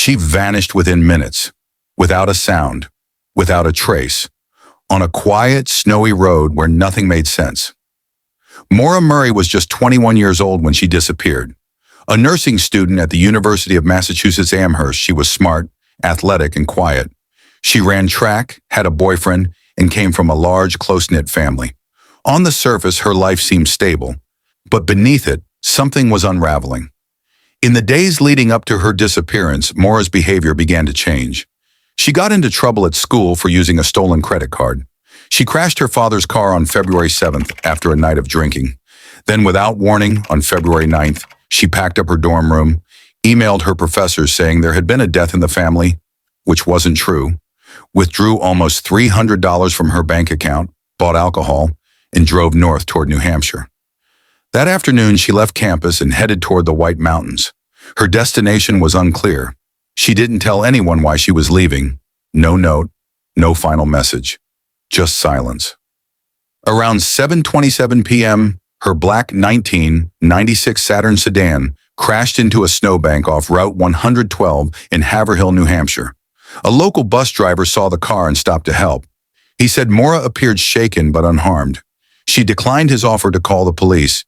She vanished within minutes, without a sound, without a trace, on a quiet, snowy road where nothing made sense. Maura Murray was just 21 years old when she disappeared. A nursing student at the University of Massachusetts Amherst, she was smart, athletic, and quiet. She ran track, had a boyfriend, and came from a large, close-knit family. On the surface, her life seemed stable, but beneath it, something was unraveling. In the days leading up to her disappearance, Maura's behavior began to change. She got into trouble at school for using a stolen credit card. She crashed her father's car on February 7th after a night of drinking. Then, without warning, on February 9th, she packed up her dorm room, emailed her professors saying there had been a death in the family, which wasn't true, withdrew almost $300 from her bank account, bought alcohol, and drove north toward New Hampshire. That afternoon, she left campus and headed toward the White Mountains. Her destination was unclear. She didn't tell anyone why she was leaving. No note, no final message, just silence. Around 7:27 p.m., her black 1996 Saturn sedan crashed into a snowbank off Route 112 in Haverhill, New Hampshire. A local bus driver saw the car and stopped to help. He said Maura appeared shaken but unharmed. She declined his offer to call the police,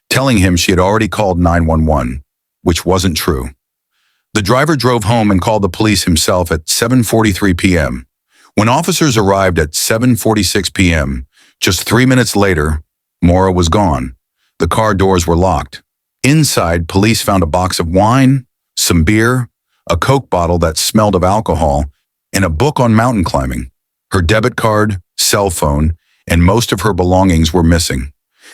telling him she had already called 911, which wasn't true. The driver drove home and called the police himself at 7:43 p.m. When officers arrived at 7:46 p.m., just 3 minutes later, Maura was gone. The car doors were locked. Inside, police found a box of wine, some beer, a Coke bottle that smelled of alcohol, and a book on mountain climbing. Her debit card, cell phone, and most of her belongings were missing.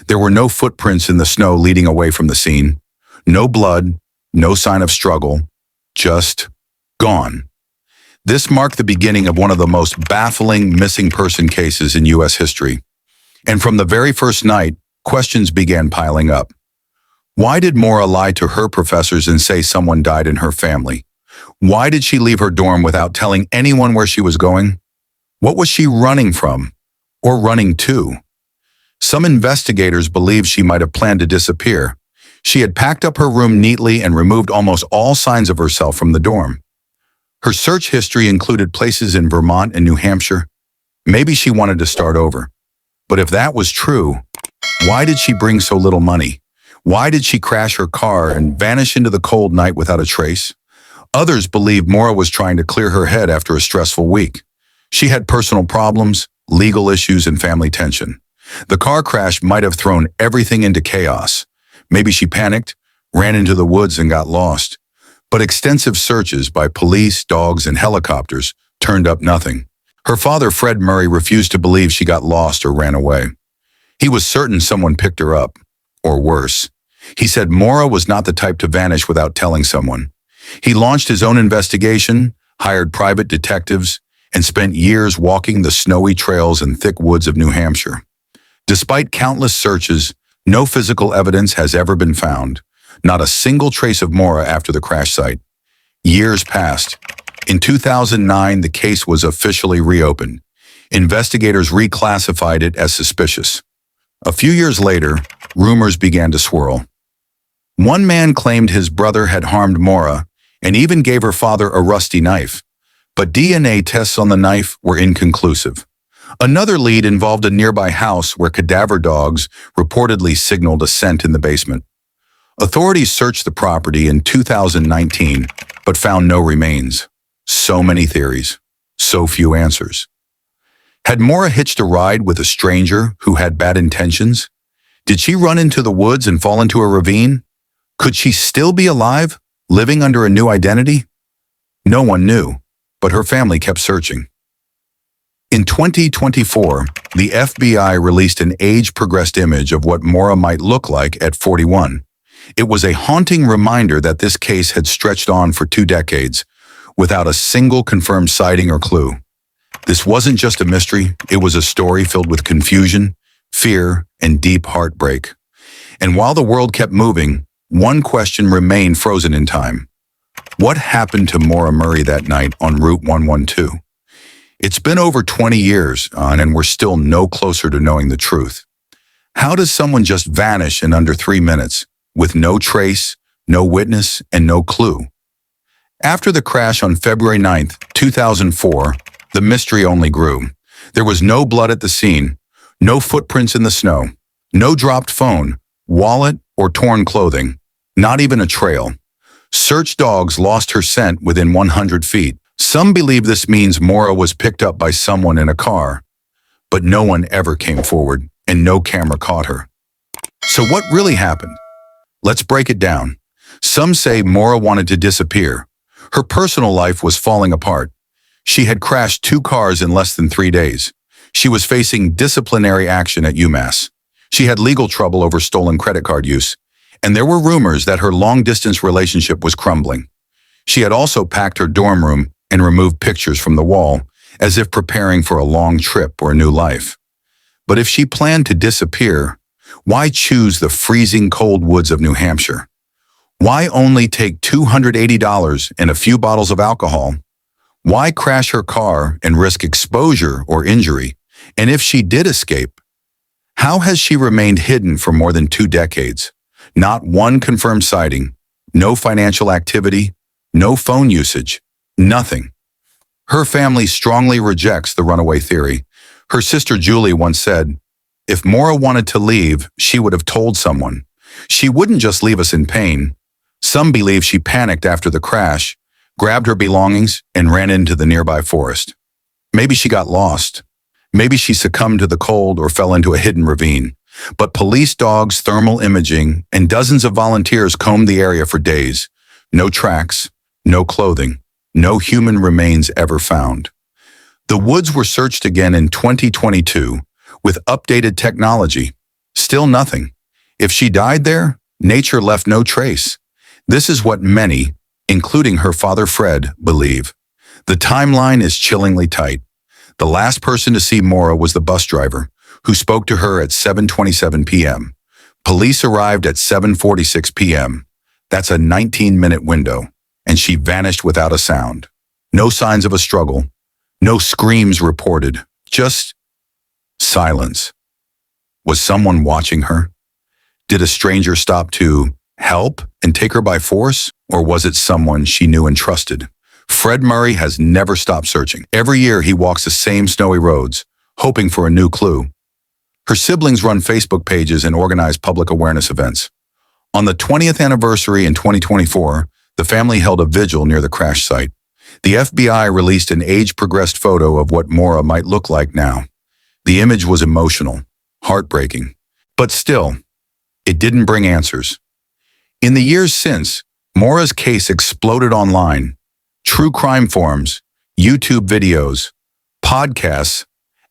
There were no footprints in the snow leading away from the scene. No blood, no sign of struggle, just gone. This marked the beginning of one of the most baffling missing person cases in U.S. history. And from the very first night, questions began piling up. Why did Maura lie to her professors and say someone died in her family? Why did she leave her dorm without telling anyone where she was going? What was she running from, or running to? Some investigators believe she might have planned to disappear. She had packed up her room neatly and removed almost all signs of herself from the dorm. Her search history included places in Vermont and New Hampshire. Maybe she wanted to start over. But if that was true, why did she bring so little money? Why did she crash her car and vanish into the cold night without a trace? Others believe Maura was trying to clear her head after a stressful week. She had personal problems, legal issues, and family tension. The car crash might have thrown everything into chaos. Maybe she panicked, ran into the woods, and got lost. But extensive searches by police, dogs, and helicopters turned up nothing. Her father, Fred Murray, refused to believe she got lost or ran away. He was certain someone picked her up, or worse. He said Maura was not the type to vanish without telling someone. He launched his own investigation, hired private detectives, and spent years walking the snowy trails and thick woods of New Hampshire. Despite countless searches, no physical evidence has ever been found, not a single trace of Maura after the crash site. Years passed. In 2009, the case was officially reopened. Investigators reclassified it as suspicious. A few years later, rumors began to swirl. One man claimed his brother had harmed Maura and even gave her father a rusty knife, but DNA tests on the knife were inconclusive. Another lead involved a nearby house where cadaver dogs reportedly signaled a scent in the basement. Authorities searched the property in 2019, but found no remains. So many theories, so few answers. Had Maura hitched a ride with a stranger who had bad intentions? Did she run into the woods and fall into a ravine? Could she still be alive, living under a new identity? No one knew, but her family kept searching. In 2024, the FBI released an age-progressed image of what Maura might look like at 41. It was a haunting reminder that this case had stretched on for 2 decades, without a single confirmed sighting or clue. This wasn't just a mystery, it was a story filled with confusion, fear, and deep heartbreak. And while the world kept moving, one question remained frozen in time. What happened to Maura Murray that night on Route 112? It's been over 20 years, and we're still no closer to knowing the truth. How does someone just vanish in under 3 minutes, with no trace, no witness, and no clue? After the crash on February 9th, 2004, the mystery only grew. There was no blood at the scene, no footprints in the snow, no dropped phone, wallet, or torn clothing, not even a trail. Search dogs lost her scent within 100 feet. Some believe this means Maura was picked up by someone in a car, but no one ever came forward and no camera caught her. So what really happened? Let's break it down. Some say Maura wanted to disappear. Her personal life was falling apart. She had crashed 2 cars in less than 3 days. She was facing disciplinary action at UMass. She had legal trouble over stolen credit card use, and there were rumors that her long-distance relationship was crumbling. She had also packed her dorm room and removed pictures from the wall, as if preparing for a long trip or a new life. But if she planned to disappear, why choose the freezing cold woods of New Hampshire? Why only take $280 and a few bottles of alcohol? Why crash her car and risk exposure or injury? And if she did escape, how has she remained hidden for more than 2 decades? Not one confirmed sighting, no financial activity, no phone usage, nothing. Her family strongly rejects the runaway theory. Her sister Julie once said, "If Maura wanted to leave, she would have told someone. She wouldn't just leave us in pain." Some believe she panicked after the crash, grabbed her belongings, and ran into the nearby forest. Maybe she got lost. Maybe she succumbed to the cold or fell into a hidden ravine. But police dogs, thermal imaging, and dozens of volunteers combed the area for days. No tracks, no clothing, no human remains ever found. The woods were searched again in 2022 with updated technology. Still nothing. If she died there, nature left no trace. This is what many, including her father Fred, believe. The timeline is chillingly tight. The last person to see Maura was the bus driver, who spoke to her at 7:27 p.m. Police arrived at 7:46 p.m. That's a 19-minute window, and she vanished without a sound. No signs of a struggle, no screams reported, just silence. Was someone watching her? Did a stranger stop to help and take her by force, or was it someone she knew and trusted? Fred Murray has never stopped searching. Every year he walks the same snowy roads, hoping for a new clue. Her siblings run Facebook pages and organize public awareness events. On the 20th anniversary in 2024, the family held a vigil near the crash site. The FBI released an age-progressed photo of what Maura might look like now. The image was emotional, heartbreaking, but still, it didn't bring answers. In the years since, Maura's case exploded online. True crime forums, YouTube videos, podcasts,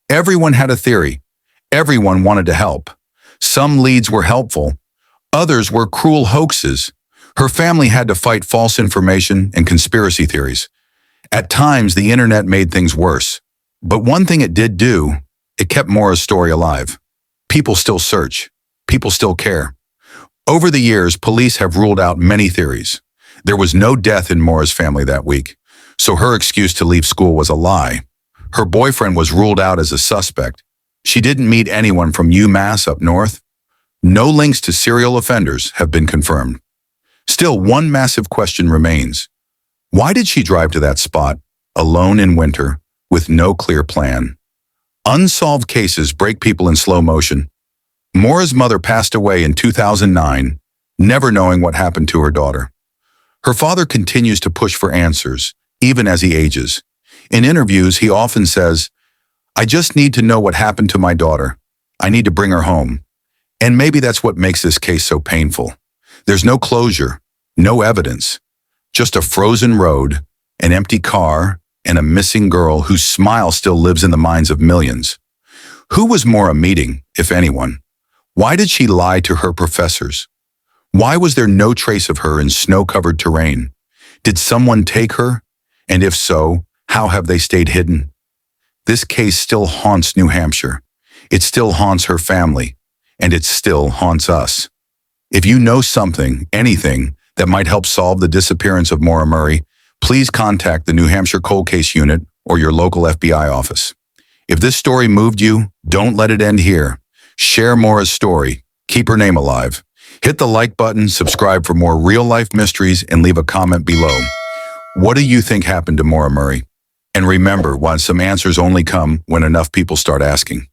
everyone had a theory. Everyone wanted to help. Some leads were helpful. Others were cruel hoaxes. Her family had to fight false information and conspiracy theories. At times, the internet made things worse. But one thing it did do, it kept Maura's story alive. People still search. People still care. Over the years, police have ruled out many theories. There was no death in Maura's family that week, so her excuse to leave school was a lie. Her boyfriend was ruled out as a suspect. She didn't meet anyone from UMass up north. No links to serial offenders have been confirmed. Still, one massive question remains. Why did she drive to that spot, alone in winter, with no clear plan? Unsolved cases break people in slow motion. Maura's mother passed away in 2009, never knowing what happened to her daughter. Her father continues to push for answers, even as he ages. In interviews, he often says, "I just need to know what happened to my daughter. I need to bring her home." And maybe that's what makes this case so painful. There's no closure, no evidence, just a frozen road, an empty car, and a missing girl whose smile still lives in the minds of millions. Who was Maura meeting, if anyone? Why did she lie to her professors? Why was there no trace of her in snow-covered terrain? Did someone take her? And if so, how have they stayed hidden? This case still haunts New Hampshire. It still haunts her family, and it still haunts us. If you know something, anything, that might help solve the disappearance of Maura Murray, please contact the New Hampshire Cold Case Unit or your local FBI office. If this story moved you, don't let it end here. Share Maura's story. Keep her name alive. Hit the like button, subscribe for more real-life mysteries, and leave a comment below. What do you think happened to Maura Murray? And remember, some answers only come when enough people start asking.